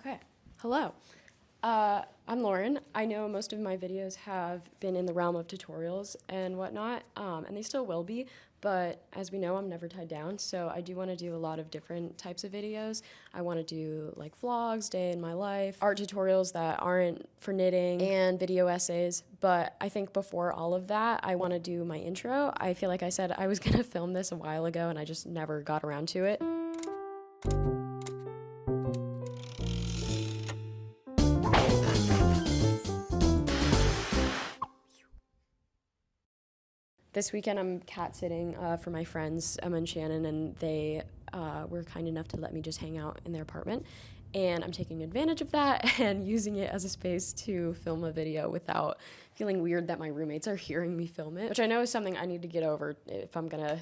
Okay, hello. I'm Lauren. I know most of my videos have been in the realm of tutorials and whatnot, and they still will be, but as we know, I'm never tied down, so I do want to do a lot of different types of videos. I want to do like vlogs, day in my life, art tutorials that aren't for knitting, and video essays, but I think before all of that, I want to do my intro. I feel like I said I was going to film this a while ago, and I just never got around to it. This weekend I'm cat sitting for my friends, Emma and Shannon, and they were kind enough to let me just hang out in their apartment. And I'm taking advantage of that and using it as a space to film a video without feeling weird that my roommates are hearing me film it, which I know is something I need to get over if I'm gonna,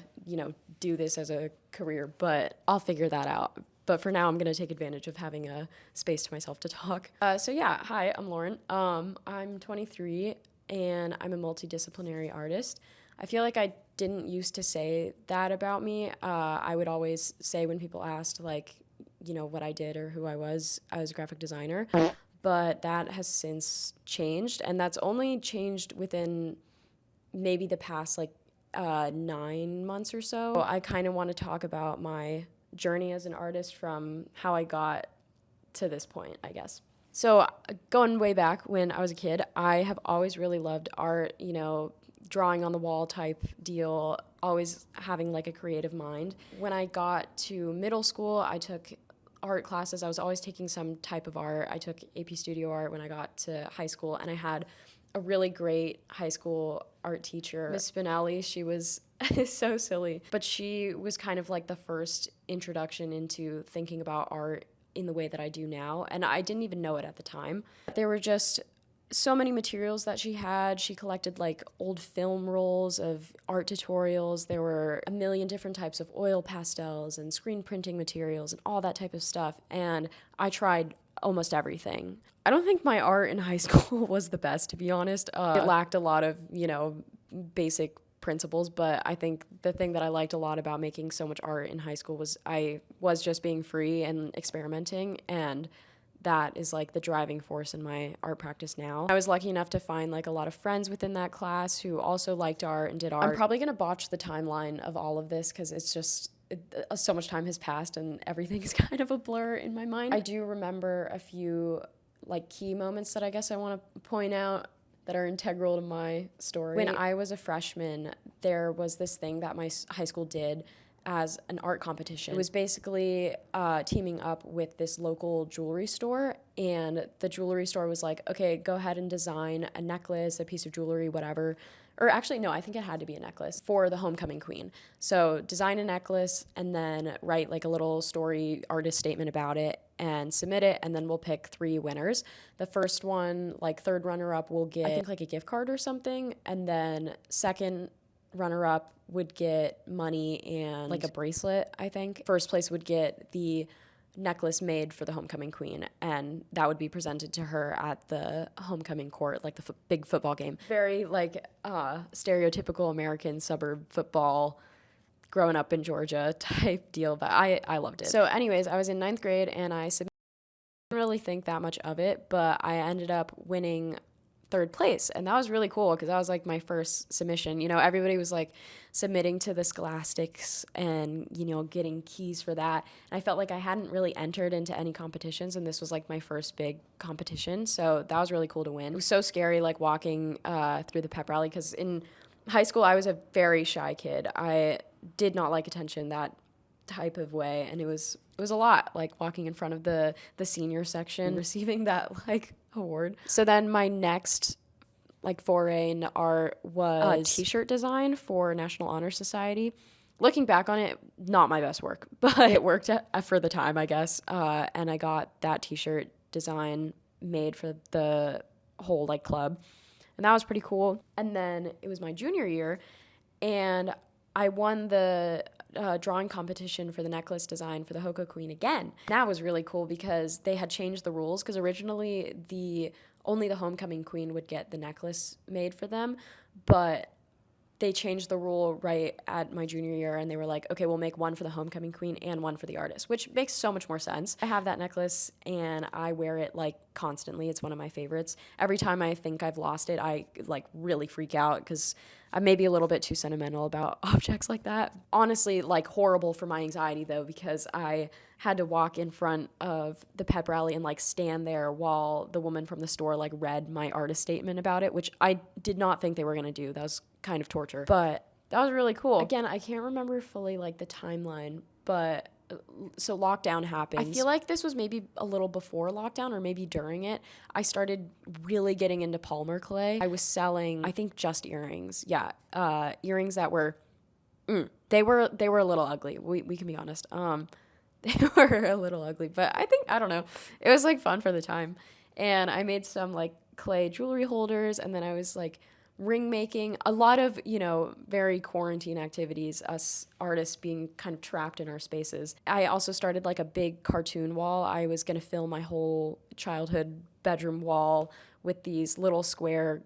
do this as a career, but I'll figure that out. But for now, I'm gonna take advantage of having a space to myself to talk. So yeah, hi, I'm Lauren. I'm 23 and I'm a multidisciplinary artist. I feel like I didn't used to say that about me. I would always say when people asked, what I did or who I was a graphic designer. But that has since changed, and that's only changed within maybe the past 9 months or so. I kind of want to talk about my journey as an artist from how I got to this point, I guess. So going way back when I was a kid, I have always really loved art, drawing on the wall type deal, always having like a creative mind. When I got to middle school, I took art classes. I was always taking some type of art. I took AP Studio Art when I got to high school, and I had a really great high school art teacher, Miss Spinelli. She was so silly, but she was kind of like the first introduction into thinking about art in the way that I do now, and I didn't even know it at the time. There were just so many materials that she had. She collected like old film rolls of art tutorials. There were a million different types of oil pastels and screen printing materials and all that type of stuff, and I tried almost everything. I don't think my art in high school was the best, to be honest. It lacked a lot of, basic principles, but I think the thing that I liked a lot about making so much art in high school was I was just being free and experimenting, and that is like the driving force in my art practice now. I was lucky enough to find like a lot of friends within that class who also liked art and did art. I'm probably gonna botch the timeline of all of this because it's just so much time has passed and everything's kind of a blur in my mind. I do remember a few like key moments that I guess I want to point out that are integral to my story. When I was a freshman, there was this thing that my high school did as an art competition. It was basically teaming up with this local jewelry store, and the jewelry store was like, okay, go ahead and design a necklace, a piece of jewelry, whatever. Or actually, no, I think it had to be a necklace for the homecoming queen. So design a necklace and then write like a little story artist statement about it and submit it, and then we'll pick 3 winners. The first one, like third runner-up, will get, I think, like a gift card or something, and then second runner-up would get money and like a bracelet, I think. First place would get the necklace made for the homecoming queen, and that would be presented to her at the homecoming court, like the big football game. Very like stereotypical American suburb football, growing up in Georgia type deal, but I loved it. So anyways, I was in 9th grade and I didn't really think that much of it, but I ended up winning 3rd place, and that was really cool because that was like my first submission. Everybody was like submitting to the Scholastics and getting keys for that, and I felt like I hadn't really entered into any competitions, and this was like my first big competition, so that was really cool to win. It was so scary like walking through the pep rally because in high school I was a very shy kid. I did not like attention that type of way, and it was a lot, like walking in front of the senior section, receiving that like award. So then my next like foray into art was t-shirt design for National Honor Society. Looking back on it, not my best work, but it worked for the time, I guess. And I got that t-shirt design made for the whole like club, and that was pretty cool. And then it was my junior year, and I won the drawing competition for the necklace design for the Hoko Queen again. That was really cool because they had changed the rules, because originally only the homecoming queen would get the necklace made for them, but they changed the rule right at my junior year, and they were like, okay, we'll make one for the homecoming queen and one for the artist, which makes so much more sense. I have that necklace and I wear it like constantly. It's one of my favorites. Every time I think I've lost it, I like really freak out because I'm maybe a little bit too sentimental about objects like that. Honestly, like horrible for my anxiety though, because I had to walk in front of the pep rally and like stand there while the woman from the store like read my artist statement about it, which I did not think they were going to do. That was kind of torture, but that was really cool. Again, I can't remember fully like the timeline, but so lockdown happened. I feel like this was maybe a little before lockdown or maybe during it. I started really getting into polymer clay. I was selling, I think, just earrings. Yeah, earrings that were, they were a little ugly. We can be honest. They were a little ugly, but I don't know. It was like fun for the time. And I made some like clay jewelry holders, and then I was like ring making, a lot of, very quarantine activities, us artists being kind of trapped in our spaces. I also started like a big cartoon wall. I was going to fill my whole childhood bedroom wall with these little square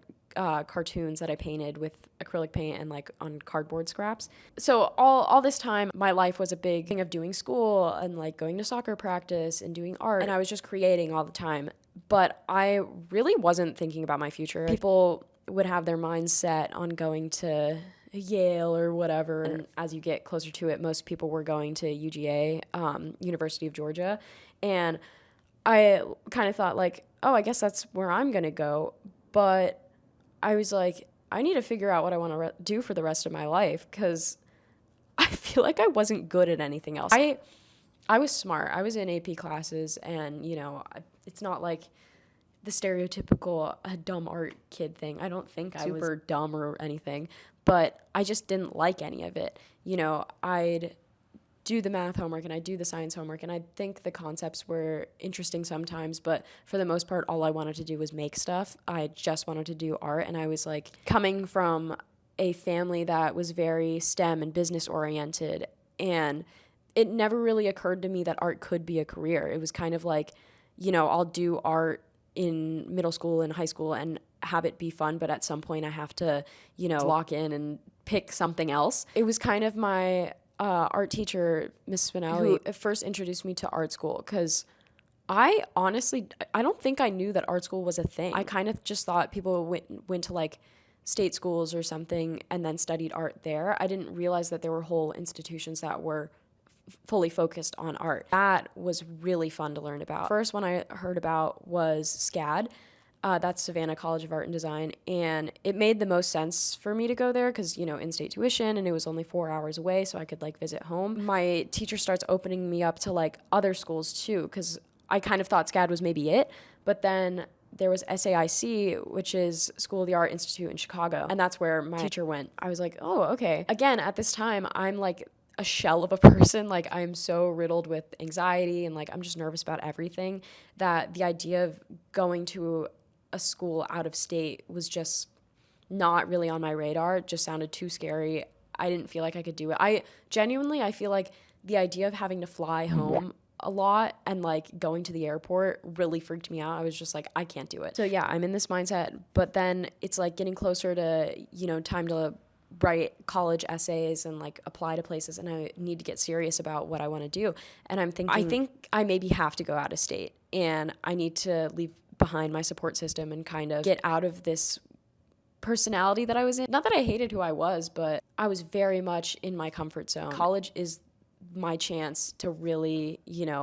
cartoons that I painted with acrylic paint and like on cardboard scraps. So all this time, my life was a big thing of doing school and like going to soccer practice and doing art. And I was just creating all the time. But I really wasn't thinking about my future. People would have their minds set on going to Yale or whatever. And as you get closer to it, most people were going to UGA, University of Georgia. And I kind of thought like, oh, I guess that's where I'm going to go. But I was like, I need to figure out what I want to do for the rest of my life, because I feel like I wasn't good at anything else. I was smart. I was in AP classes, and, it's not like the stereotypical dumb art kid thing. I don't think I was super dumb or anything, but I just didn't like any of it. I'd do the math homework and I'd do the science homework, and I'd think the concepts were interesting sometimes, but for the most part, all I wanted to do was make stuff. I just wanted to do art, and I was like coming from a family that was very STEM and business oriented, and it never really occurred to me that art could be a career. It was kind of like, I'll do art in middle school and high school and have it be fun, but at some point I have to, lock in and pick something else. It was kind of my art teacher, Miss Spinelli, who first introduced me to art school, because I don't think I knew that art school was a thing. I kind of just thought people went to like state schools or something and then studied art there. I didn't realize that there were whole institutions that were fully focused on art. That was really fun to learn about. First one I heard about was SCAD. That's Savannah College of Art and Design, and it made the most sense for me to go there because, in-state tuition, and it was only 4 hours away, so I could like visit home. My teacher starts opening me up to like other schools too, because I kind of thought SCAD was maybe it, but then there was SAIC, which is School of the Art Institute in Chicago, and that's where my teacher went. I was like, oh, okay. Again, at this time, I'm like a shell of a person. Like, I'm so riddled with anxiety, and like I'm just nervous about everything, that the idea of going to a school out of state was just not really on my radar. It just sounded too scary. I didn't feel like I could do it. I feel like the idea of having to fly home a lot and like going to the airport really freaked me out. I was just like, I can't do it. So yeah, I'm in this mindset, but then it's like getting closer to, time to write college essays and like apply to places, and I need to get serious about what I want to do. And I'm thinking, I think I maybe have to go out of state, and I need to leave behind my support system and kind of get out of this personality that I was in. Not that I hated who I was, but I was very much in my comfort zone. College is my chance to really,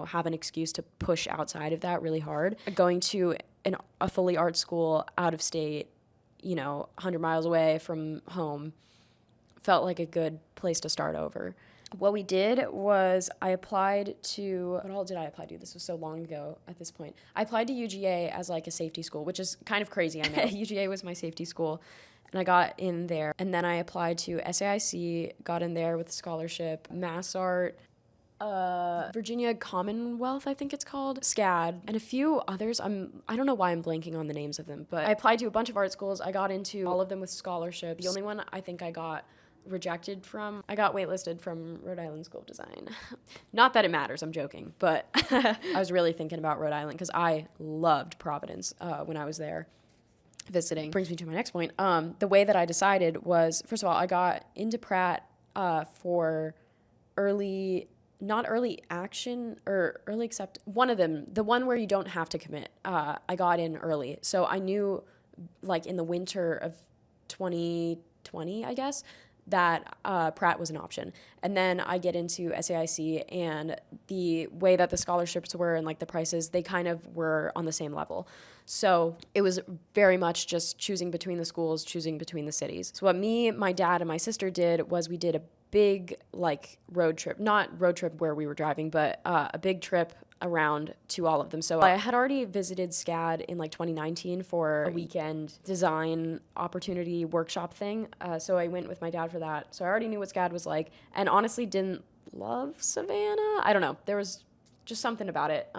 have an excuse to push outside of that really hard. Going to a fully art school out of state, 100 miles away from home, felt like a good place to start over. What we did was I applied to, what all did I apply to? This was so long ago at this point. I applied to UGA as like a safety school, which is kind of crazy, I know. UGA was my safety school, and I got in there. And then I applied to SAIC, got in there with a scholarship, Mass Art, Virginia Commonwealth, I think it's called, SCAD, and a few others. I don't know why I'm blanking on the names of them, but I applied to a bunch of art schools. I got into all of them with scholarships. The only one I think I got rejected from, I got waitlisted from Rhode Island School of Design. Not that it matters, I'm joking, but I was really thinking about Rhode Island because I loved Providence when I was there. visiting. Brings me to my next point. The way that I decided was, first of all, I got into Pratt for not early action or early accept, one of them, the one where you don't have to commit. I got in early. So I knew, like, in the winter of 2020, I guess, that Pratt was an option. And then I get into SAIC, and the way that the scholarships were and like the prices, they kind of were on the same level. So it was very much just choosing between the schools, choosing between the cities. So what me, my dad, and my sister did was we did a big like road trip, not road trip where we were driving, but a big trip around to all of them. So I had already visited SCAD in like 2019 for a weekend design opportunity workshop thing. So I went with my dad for that. So I already knew what SCAD was like, and honestly didn't love Savannah. I don't know. There was just something about it.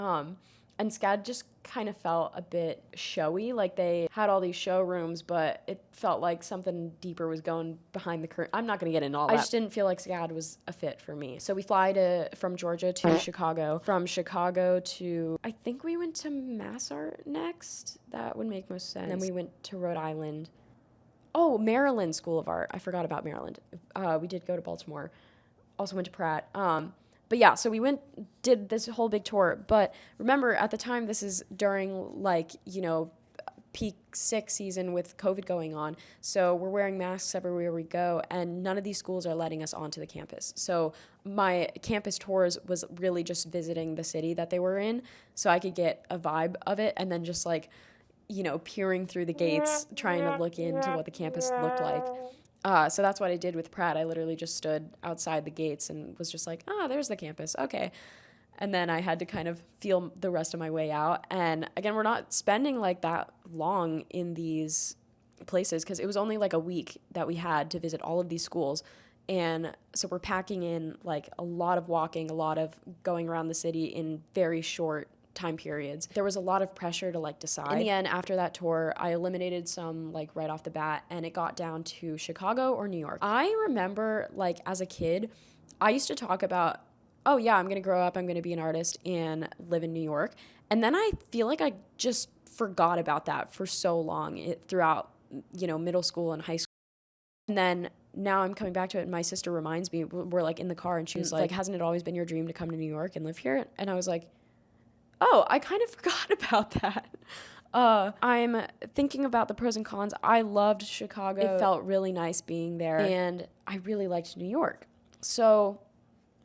And SCAD just kind of felt a bit showy. Like they had all these showrooms, but it felt like something deeper was going behind the curtain. I'm not going to get into all that. I just didn't feel like SCAD was a fit for me. So we fly from Georgia to Chicago. From Chicago to, I think we went to Massart next. That would make most sense. And then we went to Rhode Island. Oh, Maryland School of Art. I forgot about Maryland. We did go to Baltimore. Also went to Pratt. But yeah, so we did this whole big tour. But remember, at the time, this is during, like, you know, peak sick season with COVID going on. So we're wearing masks everywhere we go, and none of these schools are letting us onto the campus. So my campus tours was really just visiting the city that they were in, so I could get a vibe of it, and then just, like, you know, peering through the gates, trying to look into what the campus looked like. So that's what I did with Pratt. I literally just stood outside the gates and was just like, there's the campus. Okay. And then I had to kind of feel the rest of my way out. And again, we're not spending like that long in these places because it was only like a week that we had to visit all of these schools. And so we're packing in like a lot of walking, a lot of going around the city in very short time periods. There was a lot of pressure to like decide. In the end, after that tour, I eliminated some like right off the bat, and it got down to Chicago or New York. I remember like as a kid, I used to talk about, oh yeah, I'm gonna grow up, I'm gonna be an artist and live in New York. And then I feel like I just forgot about that for so long throughout, you know, middle school and high school. And then now I'm coming back to it, and my sister reminds me, we're like in the car, and she was like, hasn't it always been your dream to come to New York and live here? And I was like, oh, I kind of forgot about that. I'm thinking about the pros and cons. I loved Chicago. It felt really nice being there. And I really liked New York. So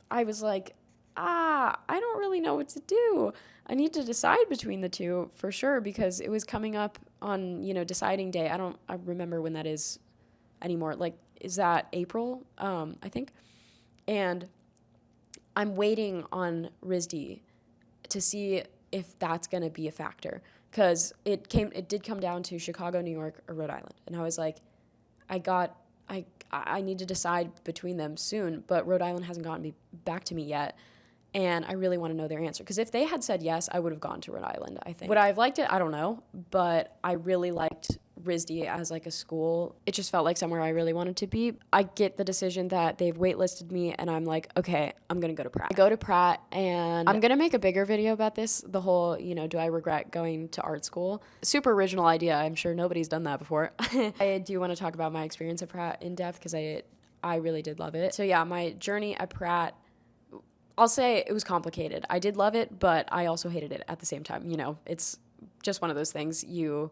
I was like, I don't really know what to do. I need to decide between the two for sure, because it was coming up on, you know, deciding day. I remember when that is anymore. Like, is that April? I think. And I'm waiting on RISD to see if that's going to be a factor, because it did come down to Chicago, New York, or Rhode Island. And I was like, I need to decide between them soon, but Rhode Island hasn't gotten back to me yet. And I really want to know their answer, because if they had said yes, I would have gone to Rhode Island, I think. Would I have liked it? I don't know, but I really liked RISD as like a school. It just felt like somewhere I really wanted to be. I get the decision that they've waitlisted me, and I'm like, okay, I'm going to go to Pratt. I go to Pratt, and I'm going to make a bigger video about this, the whole, you know, do I regret going to art school? Super original idea. I'm sure nobody's done that before. I do want to talk about my experience at Pratt in depth, because I really did love it. So yeah, my journey at Pratt, I'll say it was complicated. I did love it, but I also hated it at the same time. You know, it's just one of those things. You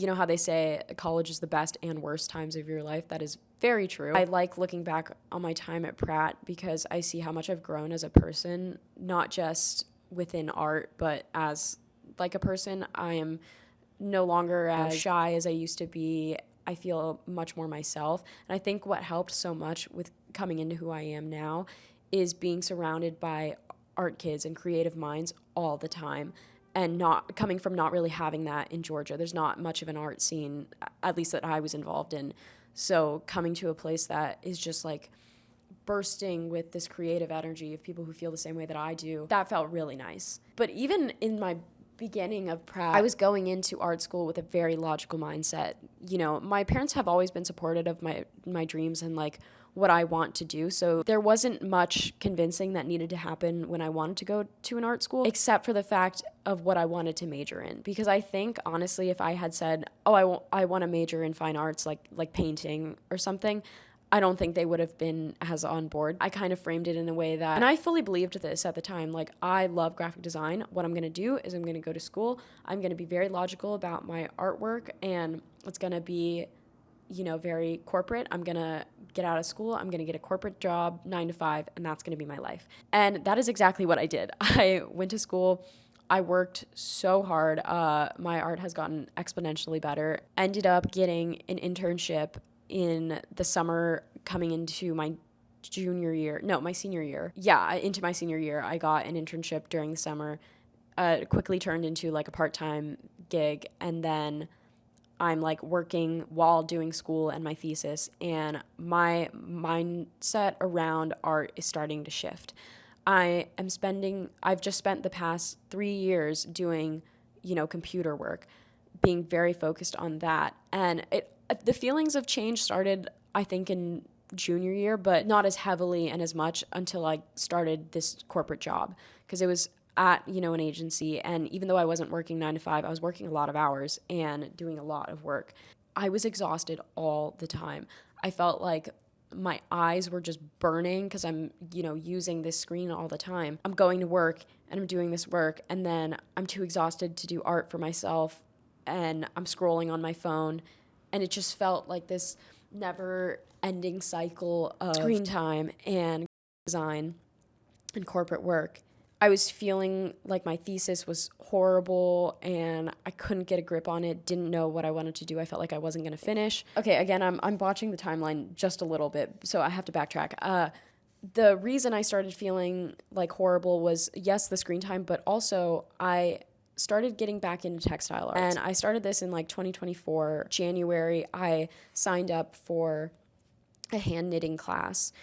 know how they say college is the best and worst times of your life? That is very true. I like looking back on my time at Pratt because I see how much I've grown as a person, not just within art, but as like a person. I am no longer as shy as I used to be. I feel much more myself. And I think what helped so much with coming into who I am now is being surrounded by art kids and creative minds all the time, and not coming from not really having that in Georgia. There's not much of an art scene, at least that I was involved in. So coming to a place that is just like bursting with this creative energy of people who feel the same way that I do, that felt really nice. But even in my beginning of Pratt, I was going into art school with a very logical mindset. You know, my parents have always been supportive of my dreams and like what I want to do. So there wasn't much convincing that needed to happen when I wanted to go to an art school, except for the fact of what I wanted to major in. Because I think, honestly, if I had said, oh, I want to major in fine arts, like painting or something, I don't think they would have been as on board. I kind of framed it in a way that, and I fully believed this at the time, like, I love graphic design. What I'm going to do is I'm going to go to school. I'm going to be very logical about my artwork, and it's going to be, very corporate. I'm going to get out of school. I'm going to get a corporate job, 9 to 5, and that's going to be my life. And that is exactly what I did. I went to school. I worked so hard. My art has gotten exponentially better. Ended up getting an internship in the summer coming into my senior year. Yeah, into my senior year, I got an internship during the summer. Quickly turned into like a part-time gig, and then I'm like working while doing school and my thesis, and my mindset around art is starting to shift. I've just spent the past 3 years doing, computer work, being very focused on that, and the feelings of change started, I think, in junior year, but not as heavily and as much until I started this corporate job, because it was at, an agency. And even though I wasn't working 9 to 5, I was working a lot of hours and doing a lot of work. I was exhausted all the time. I felt like my eyes were just burning because I'm, using this screen all the time. I'm going to work and I'm doing this work, and then I'm too exhausted to do art for myself, and I'm scrolling on my phone. And it just felt like this never-ending cycle of screen time and design and corporate work. I was feeling like my thesis was horrible and I couldn't get a grip on it, didn't know what I wanted to do. I felt like I wasn't going to finish. Okay, again, I'm botching the timeline just a little bit, so I have to backtrack. The reason I started feeling like horrible was, yes, the screen time, but also I started getting back into textile arts. And I started this in like 2024, January. I signed up for a hand knitting class.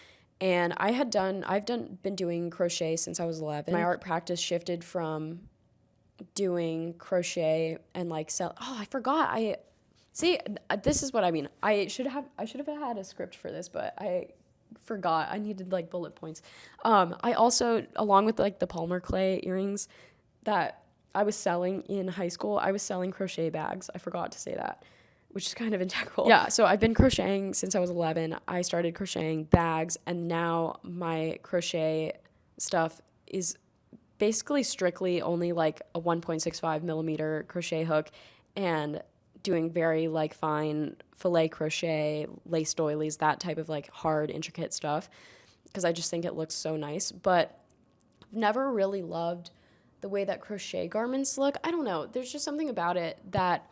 And I've been doing crochet since I was 11. My art practice shifted from doing crochet and like I forgot. This is what I mean. I should have had a script for this, but I forgot. I needed like bullet points. I also, along with like the Palmer clay earrings that I was selling in high school, I was selling crochet bags. I forgot to say that, which is kind of integral. Yeah, so I've been crocheting since I was 11. I started crocheting bags, and now my crochet stuff is basically strictly only like a 1.65 millimeter crochet hook, and doing very like fine filet crochet, lace doilies, that type of like hard, intricate stuff, because I just think it looks so nice. But I've never really loved the way that crochet garments look. I don't know. There's just something about it that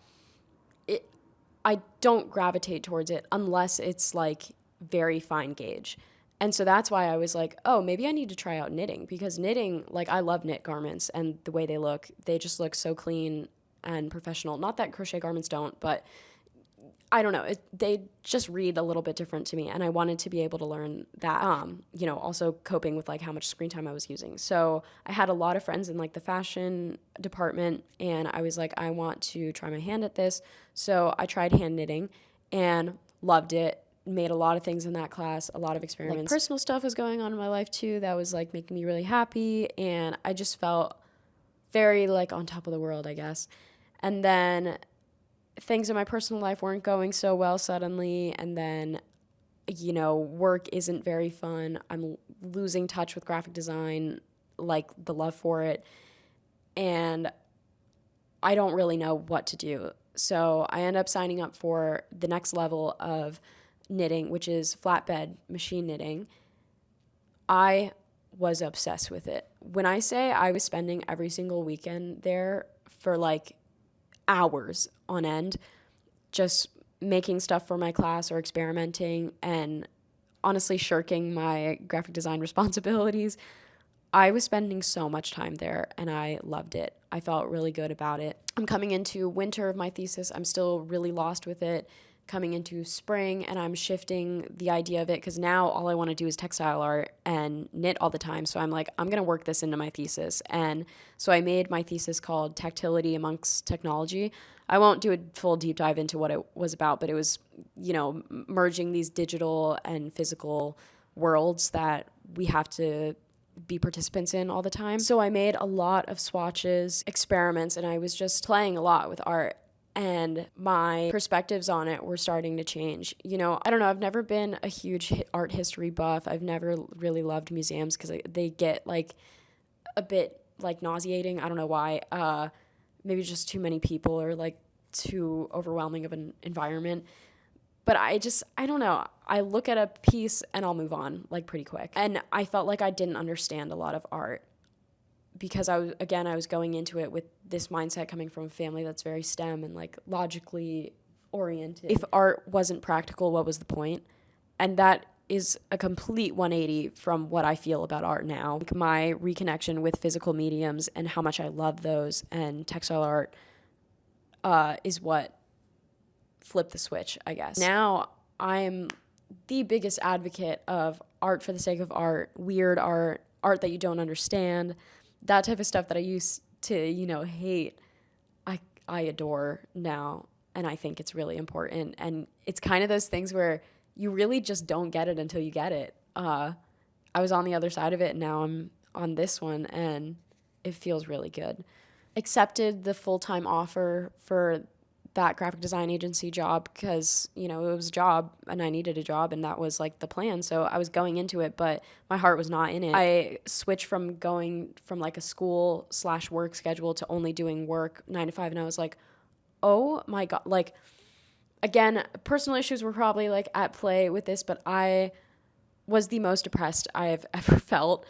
I don't gravitate towards it unless it's like very fine gauge. And so that's why I was like, oh, maybe I need to try out knitting, because knitting, like, I love knit garments and the way they just look so clean and professional. Not that crochet garments don't, but I don't know. They just read a little bit different to me, and I wanted to be able to learn that, also coping with like how much screen time I was using. So I had a lot of friends in like the fashion department, and I was like, I want to try my hand at this. So I tried hand knitting and loved it. Made a lot of things in that class, a lot of experiments. Like, personal stuff was going on in my life too that was like making me really happy, and I just felt very like on top of the world, I guess. And then things in my personal life weren't going so well suddenly, and then, work isn't very fun. I'm losing touch with graphic design, like the love for it, and I don't really know what to do. So I end up signing up for the next level of knitting, which is flatbed machine knitting. I was obsessed with it. When I say I was spending every single weekend there for like hours on end, just making stuff for my class or experimenting and honestly shirking my graphic design responsibilities, I was spending so much time there and I loved it. I felt really good about it. I'm coming into winter of my thesis. I'm still really lost with it. coming into spring, and I'm shifting the idea of it because now all I want to do is textile art and knit all the time. So I'm like, I'm going to work this into my thesis. And so I made my thesis called Tactility Amongst Technology. I won't do a full deep dive into what it was about, but it was, merging these digital and physical worlds that we have to be participants in all the time. So I made a lot of swatches, experiments, and I was just playing a lot with art. And my perspectives on it were starting to change. I don't know, I've never been a huge art history buff. I've never really loved museums because they get like a bit like nauseating. I don't know why. Maybe just too many people or like too overwhelming of an environment. But I don't know. I look at a piece and I'll move on like pretty quick. And I felt like I didn't understand a lot of art because I was going into it with this mindset coming from a family that's very STEM and like logically oriented. If art wasn't practical, what was the point? And that is a complete 180 from what I feel about art now. Like my reconnection with physical mediums and how much I love those and textile art is what flipped the switch, I guess. Now I'm the biggest advocate of art for the sake of art, weird art, art that you don't understand. That type of stuff that I used to, hate, I adore now, and I think it's really important. And it's kind of those things where you really just don't get it until you get it. I was on the other side of it, and now I'm on this one, and it feels really good. Accepted the full-time offer for that graphic design agency job because, it was a job and I needed a job and that was like the plan. So I was going into it, but my heart was not in it. I switched from going from like a school/work schedule to only doing work 9 to 5. And I was like, oh my God. Like, again, personal issues were probably like at play with this, but I was the most depressed I've ever felt,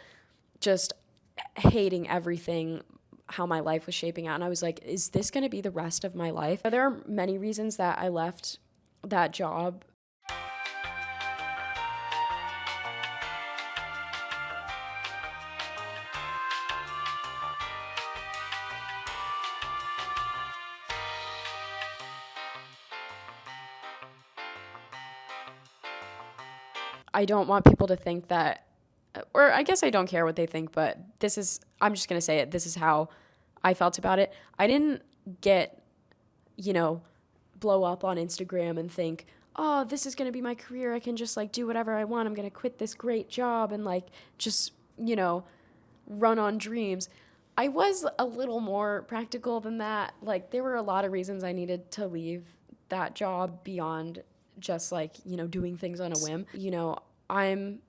just hating everything, how my life was shaping out. And I was like, is this going to be the rest of my life? There are many reasons that I left that job. I don't want people to think that, or I guess I don't care what they think, but I'm just going to say it. This is how I felt about it. I didn't get, blow up on Instagram and think, oh, this is going to be my career. I can just like do whatever I want. I'm going to quit this great job and like just, run on dreams. I was a little more practical than that. Like there were a lot of reasons I needed to leave that job beyond just like, doing things on a whim. I'm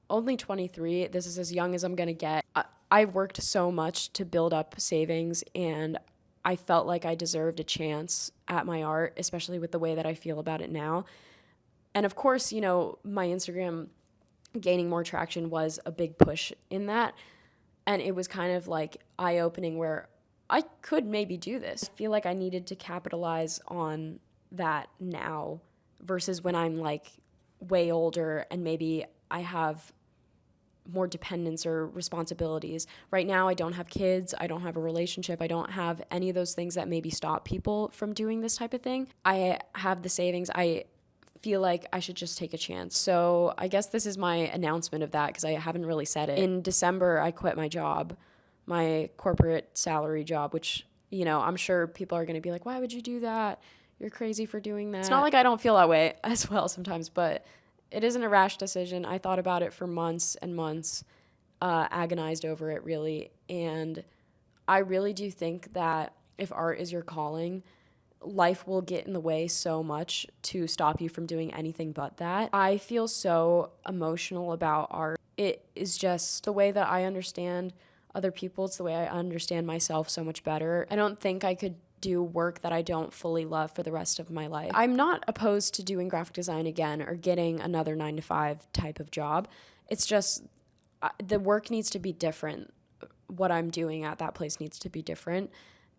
only 23. This is as young as I'm going to get. I worked so much to build up savings, and I felt like I deserved a chance at my art, especially with the way that I feel about it now. And of course, my Instagram gaining more traction was a big push in that. And it was kind of like eye-opening where I could maybe do this. I feel like I needed to capitalize on that now versus when I'm like way older and maybe I have more dependence or responsibilities. Right now, I don't have kids. I don't have a relationship. I don't have any of those things that maybe stop people from doing this type of thing. I have the savings. I feel like I should just take a chance. So I guess this is my announcement of that because I haven't really said it. In December, I quit my job, my corporate salary job, which, I'm sure people are going to be like, why would you do that? You're crazy for doing that. It's not like I don't feel that way as well sometimes, but it isn't a rash decision. I thought about it for months and months, agonized over it really. And I really do think that if art is your calling, life will get in the way so much to stop you from doing anything but that. I feel so emotional about art. It is just the way that I understand other people. It's the way I understand myself so much better. I don't think I could do work that I don't fully love for the rest of my life. I'm not opposed to doing graphic design again or getting another 9 to 5 type of job. It's just the work needs to be different. What I'm doing at that place needs to be different.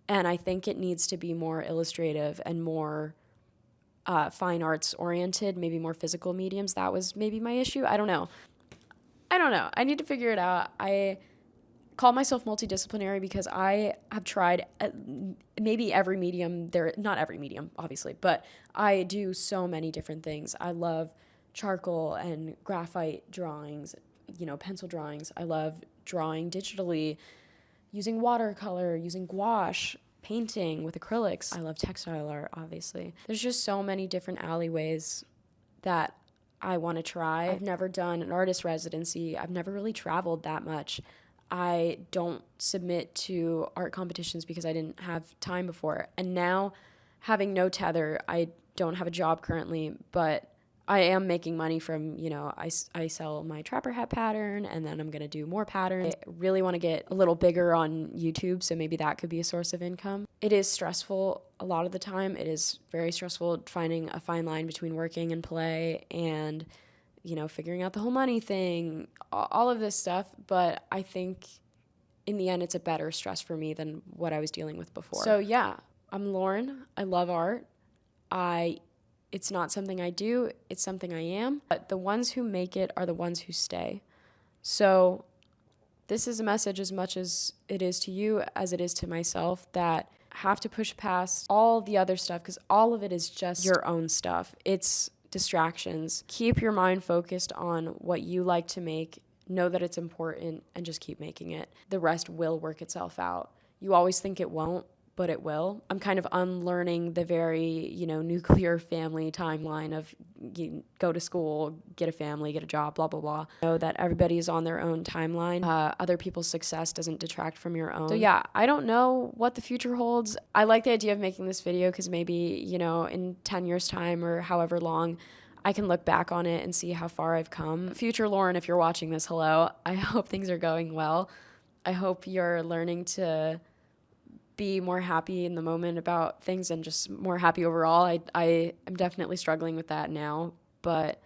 And I think it needs to be more illustrative and more fine arts oriented, maybe more physical mediums. That was maybe my issue. I don't know. I need to figure it out. call myself multidisciplinary because I have tried maybe every medium there, not every medium, obviously, but I do so many different things. I love charcoal and graphite drawings, pencil drawings. I love drawing digitally, using watercolor, using gouache, painting with acrylics. I love textile art, obviously. There's just so many different alleyways that I want to try. I've never done an artist residency. I've never really traveled that much. I don't submit to art competitions because I didn't have time before. And now, having no tether, I don't have a job currently, but I am making money from, I sell my trapper hat pattern, and then I'm going to do more patterns. I really want to get a little bigger on YouTube, so maybe that could be a source of income. It is stressful a lot of the time. It is very stressful finding a fine line between working and play and, figuring out the whole money thing, all of this stuff. But I think in the end, it's a better stress for me than what I was dealing with before. So yeah, I'm Lauren. I love art. It's not something I do, it's something I am. But the ones who make it are the ones who stay. So this is a message as much as it is to you as it is to myself, that have to push past all the other stuff because all of it is just your own stuff. It's distractions. Keep your mind focused on what you like to make. Know that it's important and just keep making it. The rest will work itself out. You always think it won't, but it will. I'm kind of unlearning the very, nuclear family timeline of you go to school, get a family, get a job, blah, blah, blah. Know that everybody is on their own timeline. Other people's success doesn't detract from your own. So yeah, I don't know what the future holds. I like the idea of making this video because maybe, in 10 years time or however long, I can look back on it and see how far I've come. Future Lauren, if you're watching this, hello. I hope things are going well. I hope you're learning to be more happy in the moment about things and just more happy overall. I am definitely struggling with that now, but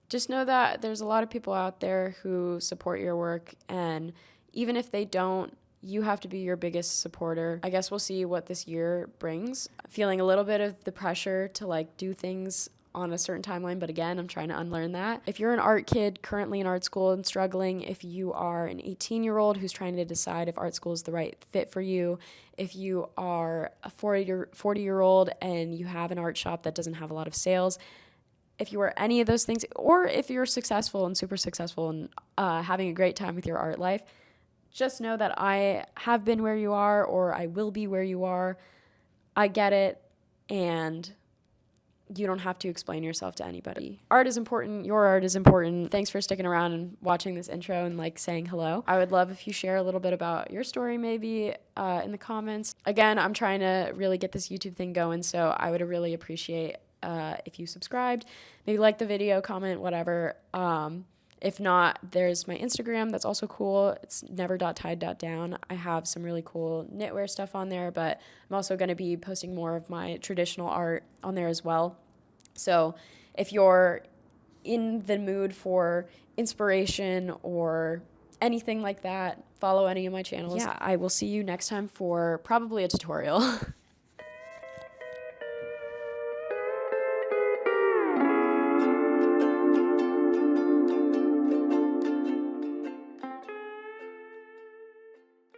just know that there's a lot of people out there who support your work, and even if they don't, you have to be your biggest supporter. I guess we'll see what this year brings. Feeling a little bit of the pressure to do things on a certain timeline, but again, I'm trying to unlearn that. If you're an art kid currently in art school and struggling, if you are an 18-year-old who's trying to decide if art school is the right fit for you, if you are a 40-year-old and you have an art shop that doesn't have a lot of sales, if you are any of those things, or if you're successful and super successful and having a great time with your art life, just know that I have been where you are, or I will be where you are. I get it, and you don't have to explain yourself to anybody. Art is important. Your art is important. Thanks for sticking around and watching this intro and saying hello. I would love if you share a little bit about your story maybe in the comments. Again, I'm trying to really get this YouTube thing going, so I would really appreciate if you subscribed, maybe like the video, comment, whatever. If not, there's my Instagram. That's also cool. It's never.tied.down. I have some really cool knitwear stuff on there, but I'm also going to be posting more of my traditional art on there as well. So if you're in the mood for inspiration or anything like that, follow any of my channels. Yeah, I will see you next time for probably a tutorial.